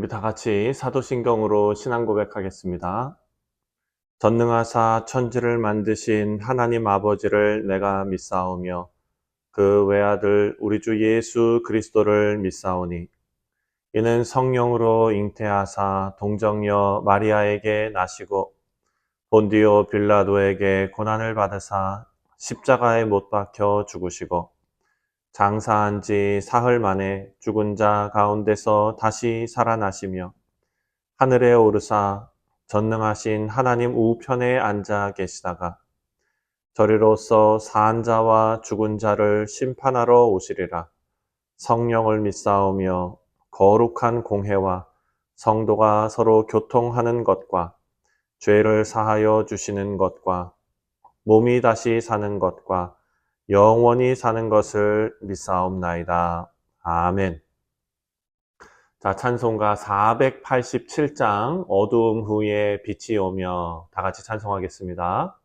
우리 다 같이 사도신경으로 신앙 고백하겠습니다. 전능하사 천지를 만드신 하나님 아버지를 내가 믿사오며 그 외아들 우리 주 예수 그리스도를 믿사오니 이는 성령으로 잉태하사 동정녀 마리아에게 나시고 본디오 빌라도에게 고난을 받으사 십자가에 못 박혀 죽으시고 장사한 지 사흘 만에 죽은 자 가운데서 다시 살아나시며 하늘에 오르사 전능하신 하나님 우편에 앉아 계시다가 저리로서 산 자와 죽은 자를 심판하러 오시리라. 성령을 믿사오며 거룩한 공회와 성도가 서로 교통하는 것과 죄를 사하여 주시는 것과 몸이 다시 사는 것과 영원히 사는 것을 믿사옵나이다. 아멘. 자, 찬송가 487장 어두움 후에 빛이 오며 다 같이 찬송하겠습니다.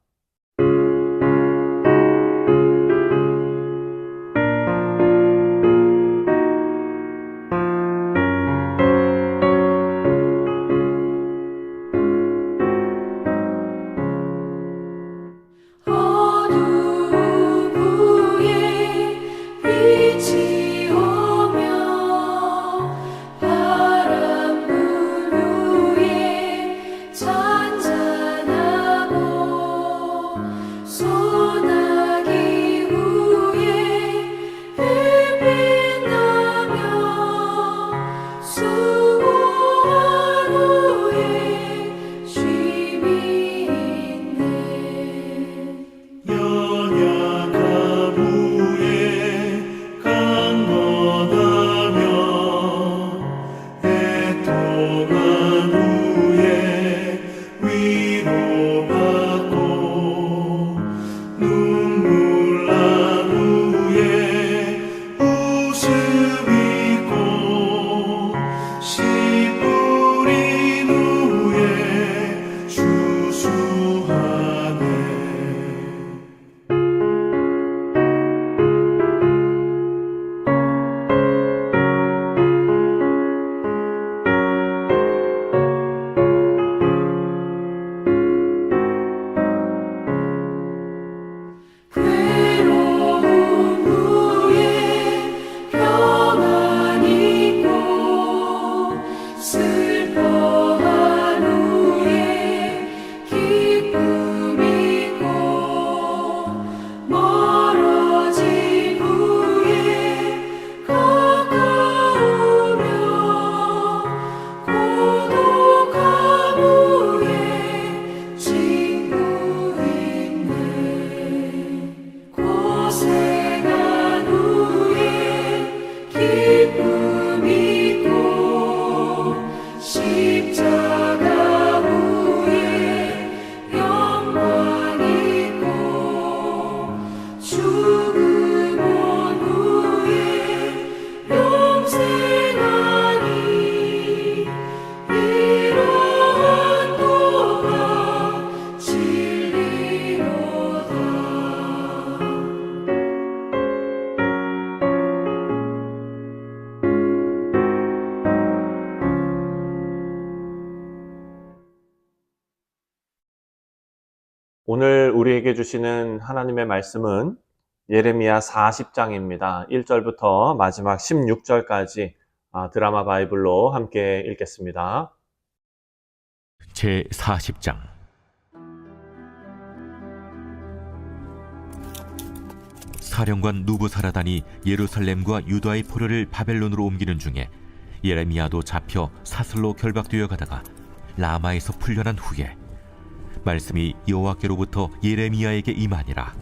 오늘 우리에게 주시는 하나님의 말씀은 예레미야 40장입니다. 1절부터 마지막 16절까지 드라마 바이블로 함께 읽겠습니다. 제 40장. 사령관 누부사라단이 예루살렘과 유다의 포로를 바벨론으로 옮기는 중에 예레미야도 잡혀 사슬로 결박되어 가다가 라마에서 풀려난 후에 말씀이 여호와께로부터 예레미야에게 임하니라.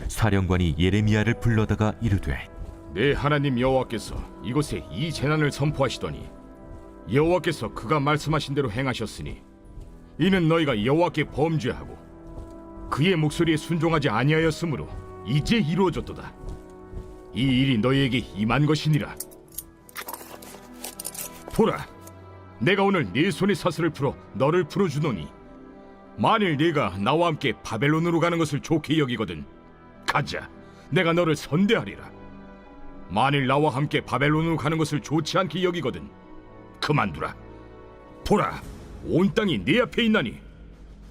사령관이 예레미야를 불러다가 이르되, 내 하나님 여호와께서 이곳에 이 재난을 선포하시더니 여호와께서 그가 말씀하신 대로 행하셨으니 이는 너희가 여호와께 범죄하고 그의 목소리에 순종하지 아니하였으므로 이제 이루어졌도다. 이 일이 너희에게 임한 것이니라. 보라, 내가 오늘 네 손의 사슬을 풀어 너를 풀어주노니 만일 네가 나와 함께 바벨론으로 가는 것을 좋게 여기거든 가자, 내가 너를 선대하리라. 만일 나와 함께 바벨론으로 가는 것을 좋지 않게 여기거든 그만두라. 보라, 온 땅이 내 앞에 있나니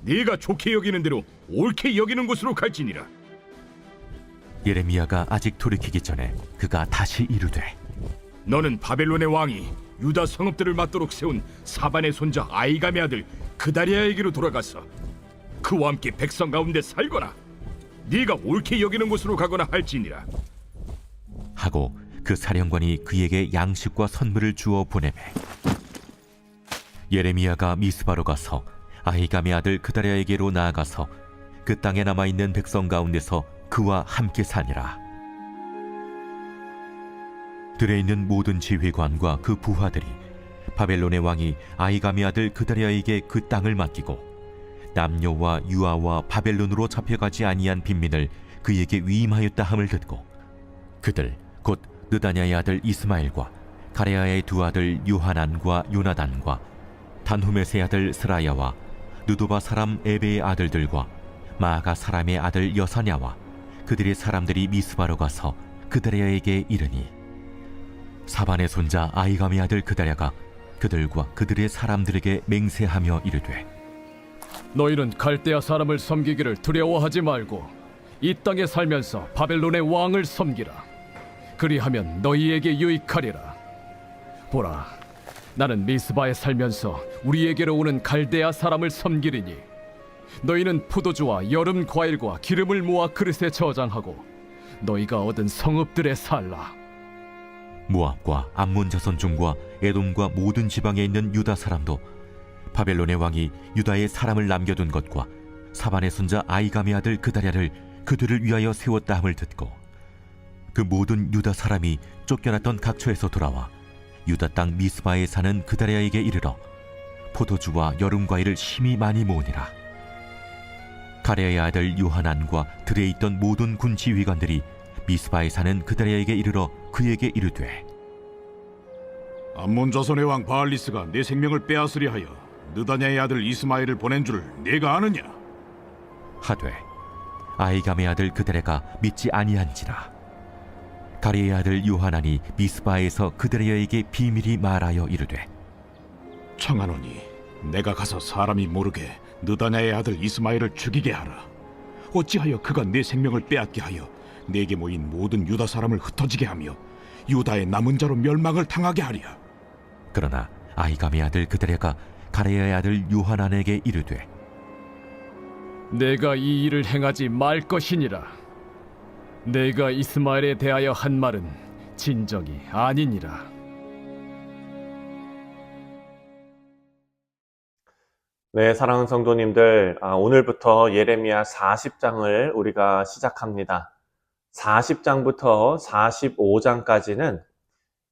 네가 좋게 여기는 대로 옳게 여기는 곳으로 갈지니라. 예레미야가 아직 돌이키기 전에 그가 다시 이르되 너는 바벨론의 왕이 유다 성읍들을 맞도록 세운 사반의 손자 아이감의 아들 그다리아에게로 돌아가서 그와 함께 백성 가운데 살거나 네가 옳게 여기는 곳으로 가거나 할지니라. 하고 그 사령관이 그에게 양식과 선물을 주어 보내매 예레미야가 미스바로 가서 아히감의 아들 그다리아에게로 나아가서 그 땅에 남아있는 백성 가운데서 그와 함께 사니라. 들에 있는 모든 지휘관과 그 부하들이 바벨론의 왕이 아히감의 아들 그다리아에게 그 땅을 맡기고 남녀와 유아와 바벨론으로 잡혀가지 아니한 빈민을 그에게 위임하였다 함을 듣고 그들 곧 느다냐의 아들 이스마엘과 가레야의 두 아들 요하난과 요나단과 단후메스의 아들 스라야와 느도바 사람 에베의 아들들과 마아가 사람의 아들 여사냐와 그들의 사람들이 미스바로 가서 그다리아에게 이르니 사반의 손자 아히감의 아들 그다리아가 그들과 그들의 사람들에게 맹세하며 이르되 너희는 갈대아 사람을 섬기기를 두려워하지 말고 이 땅에 살면서 바벨론의 왕을 섬기라. 그리하면 너희에게 유익하리라. 보라, 나는 미스바에 살면서 우리에게로 오는 갈대아 사람을 섬기리니 너희는 포도주와 여름 과일과 기름을 모아 그릇에 저장하고 너희가 얻은 성읍들에 살라. 모압과 암몬 자손 중과 에돔과 모든 지방에 있는 유다 사람도 바벨론의 왕이 유다에 사람을 남겨둔 것과 사반의 손자 아히감의 아들 그다리아를 그들을 위하여 세웠다 함을 듣고 그 모든 유다 사람이 쫓겨났던 각처에서 돌아와 유다 땅 미스바에 사는 그다리아에게 이르러 포도주와 여름 과일을 심히 많이 모으니라. 가레야의 아들 요하난과 들에 있던 모든 군 지휘관들이 미스바에 사는 그다리아에게 이르러 그에게 이르되 암몬 자손의 왕 바알리스가 내 생명을 빼앗으려 하여 느다냐의 아들 이스마엘을 보낸 줄 네가 아느냐? 하되 아히감의 아들 그다리아가 믿지 아니한지라. 가레야의 아들 요하난이 미스바에서 그다리아에게 비밀히 말하여 이르되 청하노니 내가 가서 사람이 모르게 느다냐의 아들 이스마엘을 죽이게 하라. 어찌하여 그가 내 생명을 빼앗게 하여 내게 모인 모든 유다 사람을 흩어지게 하며 유다의 남은 자로 멸망을 당하게 하랴. 그러나 아히감의 아들 그다리아가 가레야의 아들 요하난에게 이르되 내가 이 일을 행하지 말 것이니라. 내가 이스마엘에 대하여 한 말은 진정이 아니니라. 네, 사랑하는 성도님들, 오늘부터 예레미야 40장을 우리가 시작합니다. 40장부터 45장까지는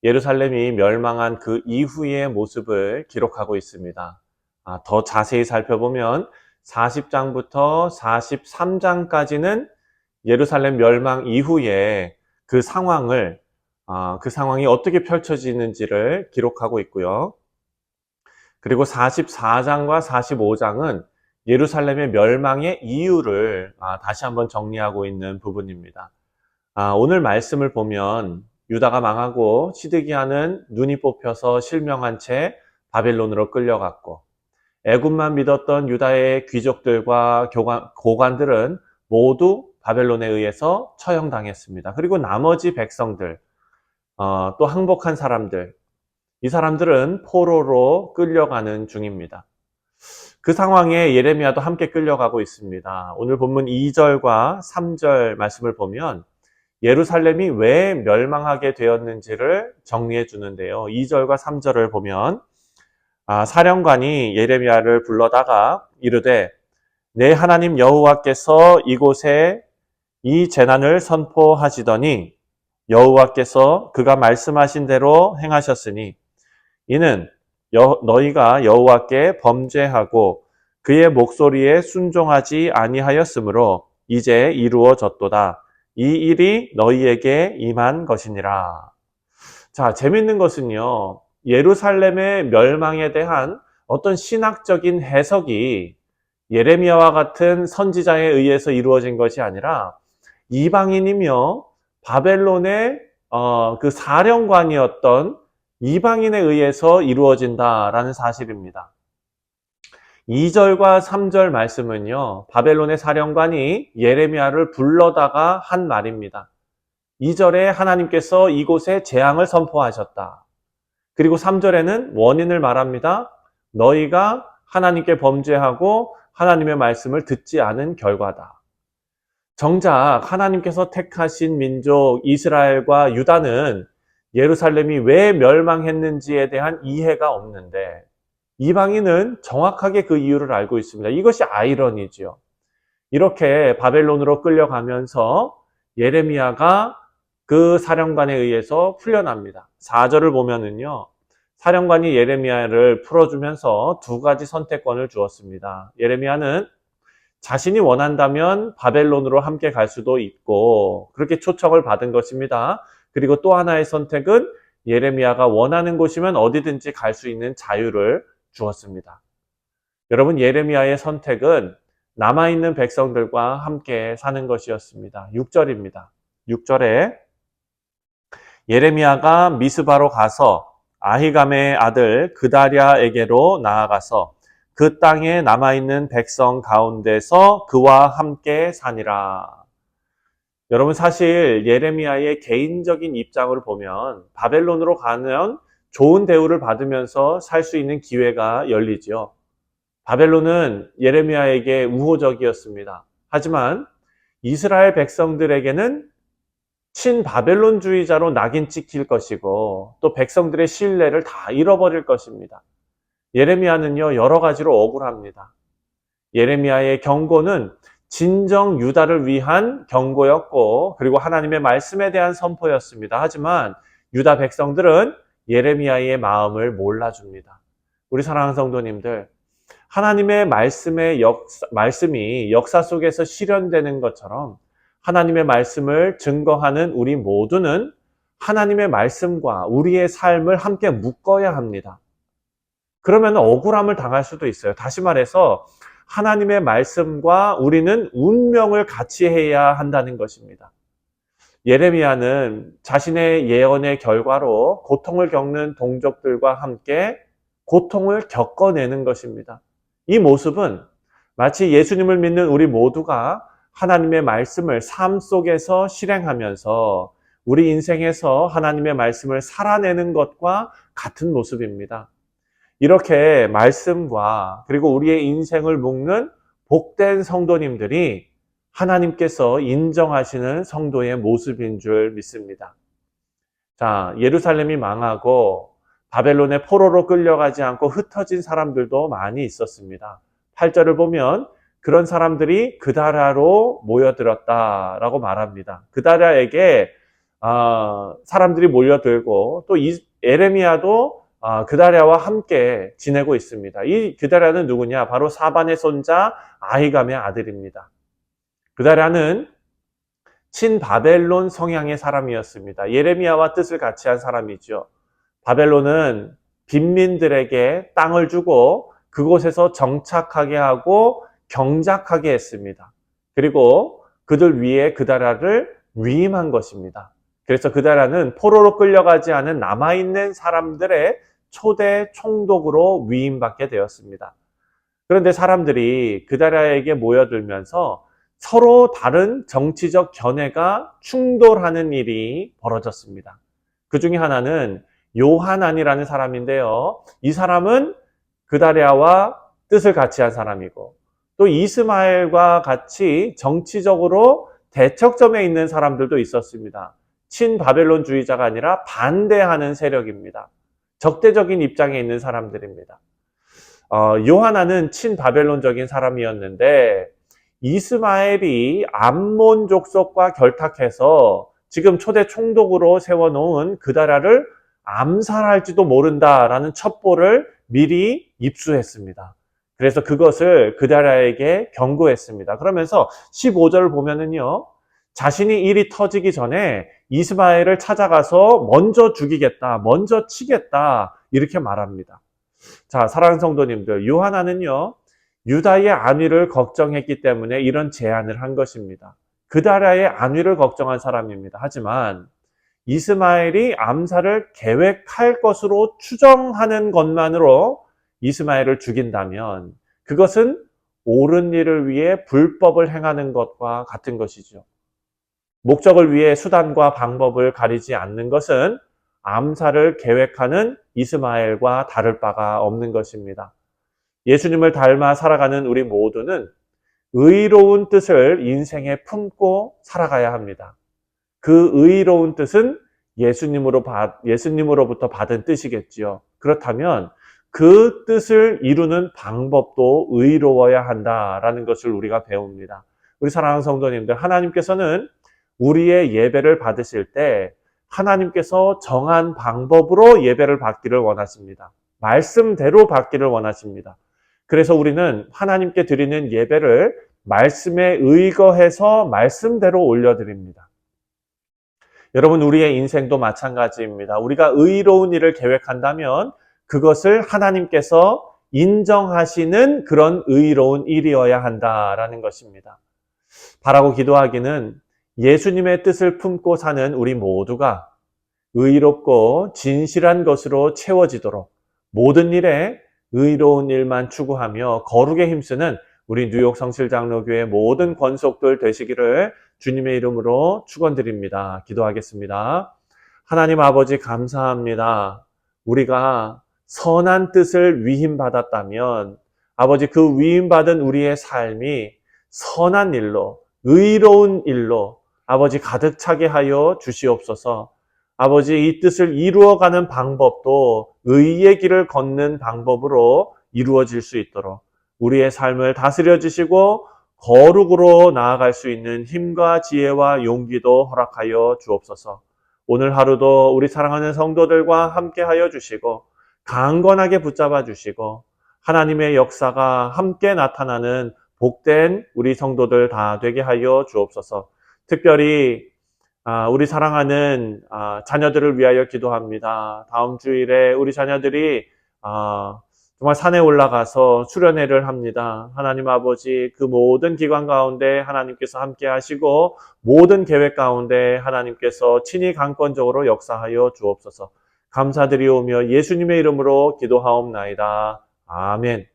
예루살렘이 멸망한 그 이후의 모습을 기록하고 있습니다. 더 자세히 살펴보면 40장부터 43장까지는 예루살렘 멸망 이후에 그 상황이 어떻게 펼쳐지는지를 기록하고 있고요. 그리고 44장과 45장은 예루살렘의 멸망의 이유를 다시 한번 정리하고 있는 부분입니다. 오늘 말씀을 보면 유다가 망하고 시드기야는 눈이 뽑혀서 실명한 채 바벨론으로 끌려갔고 애굽만 믿었던 유다의 귀족들과 고관들은 모두 바벨론에 의해서 처형당했습니다. 그리고 나머지 백성들, 또 항복한 사람들, 이 사람들은 포로로 끌려가는 중입니다. 그 상황에 예레미야도 함께 끌려가고 있습니다. 오늘 본문 2절과 3절 말씀을 보면 예루살렘이 왜 멸망하게 되었는지를 정리해 주는데요. 2절과 3절을 보면 사령관이 예레미야를 불러다가 이르되 내 하나님 여호와께서 이곳에 이 재난을 선포하시더니 여호와께서 그가 말씀하신 대로 행하셨으니 이는 너희가 여호와께 범죄하고 그의 목소리에 순종하지 아니하였으므로 이제 이루어졌도다. 이 일이 너희에게 임한 것이니라. 자, 재밌는 것은요, 예루살렘의 멸망에 대한 어떤 신학적인 해석이 예레미야와 같은 선지자에 의해서 이루어진 것이 아니라 이방인이며 바벨론의 그 사령관이었던 이방인에 의해서 이루어진다라는 사실입니다. 2절과 3절 말씀은요, 바벨론의 사령관이 예레미야를 불러다가 한 말입니다. 2절에 하나님께서 이곳에 재앙을 선포하셨다. 그리고 3절에는 원인을 말합니다. 너희가 하나님께 범죄하고 하나님의 말씀을 듣지 않은 결과다. 정작 하나님께서 택하신 민족 이스라엘과 유다는 예루살렘이 왜 멸망했는지에 대한 이해가 없는데 이방인은 정확하게 그 이유를 알고 있습니다. 이것이 아이러니지요. 이렇게 바벨론으로 끌려가면서 예레미야가 그 사령관에 의해서 풀려납니다. 4절을 보면은요, 사령관이 예레미야를 풀어주면서 두 가지 선택권을 주었습니다. 예레미야는 자신이 원한다면 바벨론으로 함께 갈 수도 있고 그렇게 초청을 받은 것입니다. 그리고 또 하나의 선택은 예레미야가 원하는 곳이면 어디든지 갈 수 있는 자유를 주었습니다. 여러분, 예레미야의 선택은 남아있는 백성들과 함께 사는 것이었습니다. 6절입니다. 6절에 예레미야가 미스바로 가서 아히감의 아들 그다랴에게로 나아가서 그 땅에 남아있는 백성 가운데서 그와 함께 사니라. 여러분, 사실 예레미야의 개인적인 입장으로 보면 바벨론으로 가면 좋은 대우를 받으면서 살 수 있는 기회가 열리죠. 바벨론은 예레미야에게 우호적이었습니다. 하지만 이스라엘 백성들에게는 친바벨론주의자로 낙인 찍힐 것이고 또 백성들의 신뢰를 다 잃어버릴 것입니다. 예레미야는요, 여러 가지로 억울합니다. 예레미야의 경고는 진정 유다를 위한 경고였고 그리고 하나님의 말씀에 대한 선포였습니다. 하지만 유다 백성들은 예레미야의 마음을 몰라줍니다. 우리 사랑하는 성도님들, 하나님의 말씀이 역사 속에서 실현되는 것처럼 하나님의 말씀을 증거하는 우리 모두는 하나님의 말씀과 우리의 삶을 함께 묶어야 합니다. 그러면 억울함을 당할 수도 있어요. 다시 말해서 하나님의 말씀과 우리는 운명을 같이 해야 한다는 것입니다. 예레미야는 자신의 예언의 결과로 고통을 겪는 동족들과 함께 고통을 겪어내는 것입니다. 이 모습은 마치 예수님을 믿는 우리 모두가 하나님의 말씀을 삶 속에서 실행하면서 우리 인생에서 하나님의 말씀을 살아내는 것과 같은 모습입니다. 이렇게 말씀과 그리고 우리의 인생을 묶는 복된 성도님들이 하나님께서 인정하시는 성도의 모습인 줄 믿습니다. 자, 예루살렘이 망하고 바벨론의 포로로 끌려가지 않고 흩어진 사람들도 많이 있었습니다. 8절을 보면 그런 사람들이 그다랴로 모여들었다라고 말합니다. 그다랴에게 사람들이 몰려들고 또 예레미야도 그다랴와 함께 지내고 있습니다. 이 그다랴는 누구냐? 바로 사반의 손자 아히감의 아들입니다. 그다랴는 친바벨론 성향의 사람이었습니다. 예레미야와 뜻을 같이 한 사람이죠. 바벨론은 빈민들에게 땅을 주고 그곳에서 정착하게 하고 경작하게 했습니다. 그리고 그들 위에 그다랴를 위임한 것입니다. 그래서 그다랴는 포로로 끌려가지 않은 남아있는 사람들의 초대 총독으로 위임받게 되었습니다. 그런데 사람들이 그다랴에게 모여들면서 서로 다른 정치적 견해가 충돌하는 일이 벌어졌습니다. 그 중에 하나는 요하난이라는 사람인데요. 이 사람은 그다랴와 뜻을 같이 한 사람이고 또 이스마엘과 같이 정치적으로 대척점에 있는 사람들도 있었습니다. 친바벨론주의자가 아니라 반대하는 세력입니다. 적대적인 입장에 있는 사람들입니다. 요하나는 친바벨론적인 사람이었는데 이스마엘이 암몬 족속과 결탁해서 지금 초대 총독으로 세워놓은 그다랴를 암살할지도 모른다라는 첩보를 미리 입수했습니다. 그래서 그것을 그다랴에게 경고했습니다. 그러면서 15절을 보면은요, 자신이 일이 터지기 전에 이스마엘을 찾아가서 먼저 죽이겠다, 먼저 치겠다, 이렇게 말합니다. 자, 사랑하는 성도님들, 요하나는요, 유다의 안위를 걱정했기 때문에 이런 제안을 한 것입니다. 그다랴의 안위를 걱정한 사람입니다. 하지만 이스마엘이 암살을 계획할 것으로 추정하는 것만으로 이스마엘을 죽인다면 그것은 옳은 일을 위해 불법을 행하는 것과 같은 것이죠. 목적을 위해 수단과 방법을 가리지 않는 것은 암살을 계획하는 이스마엘과 다를 바가 없는 것입니다. 예수님을 닮아 살아가는 우리 모두는 의로운 뜻을 인생에 품고 살아가야 합니다. 그 의로운 뜻은 예수님으로부터 받은 뜻이겠지요. 그렇다면 그 뜻을 이루는 방법도 의로워야 한다라는 것을 우리가 배웁니다. 우리 사랑하는 성도님들, 하나님께서는 우리의 예배를 받으실 때 하나님께서 정한 방법으로 예배를 받기를 원하십니다. 말씀대로 받기를 원하십니다. 그래서 우리는 하나님께 드리는 예배를 말씀에 의거해서 말씀대로 올려드립니다. 여러분, 우리의 인생도 마찬가지입니다. 우리가 의로운 일을 계획한다면 그것을 하나님께서 인정하시는 그런 의로운 일이어야 한다라는 것입니다. 바라고 기도하기는 예수님의 뜻을 품고 사는 우리 모두가 의롭고 진실한 것으로 채워지도록 모든 일에 의로운 일만 추구하며 거룩에 힘쓰는 우리 뉴욕 성실장로교회 모든 권속들 되시기를 주님의 이름으로 축원드립니다. 기도하겠습니다. 하나님 아버지 감사합니다. 우리가 선한 뜻을 위임받았다면 아버지 그 위임받은 우리의 삶이 선한 일로 의로운 일로 아버지 가득 차게 하여 주시옵소서. 아버지 이 뜻을 이루어가는 방법도 의의 길을 걷는 방법으로 이루어질 수 있도록 우리의 삶을 다스려 주시고 거룩으로 나아갈 수 있는 힘과 지혜와 용기도 허락하여 주옵소서. 오늘 하루도 우리 사랑하는 성도들과 함께하여 주시고 강건하게 붙잡아 주시고 하나님의 역사가 함께 나타나는 복된 우리 성도들 다 되게 하여 주옵소서. 특별히 우리 사랑하는 자녀들을 위하여 기도합니다. 다음 주일에 우리 자녀들이 정말 산에 올라가서 수련회를 합니다. 하나님 아버지 그 모든 기간 가운데 하나님께서 함께 하시고 모든 계획 가운데 하나님께서 친히 강권적으로 역사하여 주옵소서. 감사드리오며 예수님의 이름으로 기도하옵나이다. 아멘.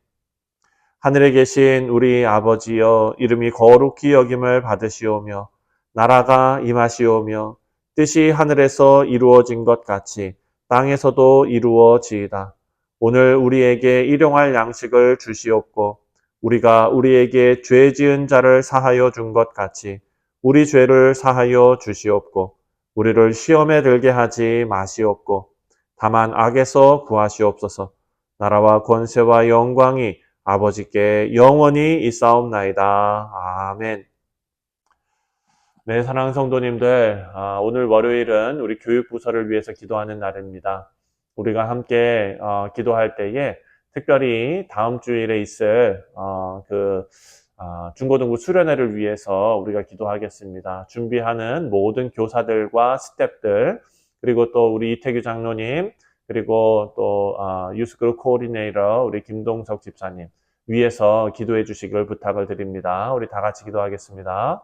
하늘에 계신 우리 아버지여, 이름이 거룩히 여김을 받으시오며 나라가 임하시오며 뜻이 하늘에서 이루어진 것 같이 땅에서도 이루어지이다. 오늘 우리에게 일용할 양식을 주시옵고 우리가 우리에게 죄 지은 자를 사하여 준 것 같이 우리 죄를 사하여 주시옵고 우리를 시험에 들게 하지 마시옵고 다만 악에서 구하시옵소서. 나라와 권세와 영광이 아버지께 영원히 있사옵나이다. 아멘. 네, 사랑하는 성도님들, 오늘 월요일은 우리 교육부서를 위해서 기도하는 날입니다. 우리가 함께 기도할 때에 특별히 다음 주일에 있을 중고등부 수련회를 위해서 우리가 기도하겠습니다. 준비하는 모든 교사들과 스태프들, 그리고 또 우리 이태규 장로님, 그리고 또 유스그룹 코어디네이터 우리 김동석 집사님 위해서 기도해 주시길 부탁을 드립니다. 우리 다 같이 기도하겠습니다.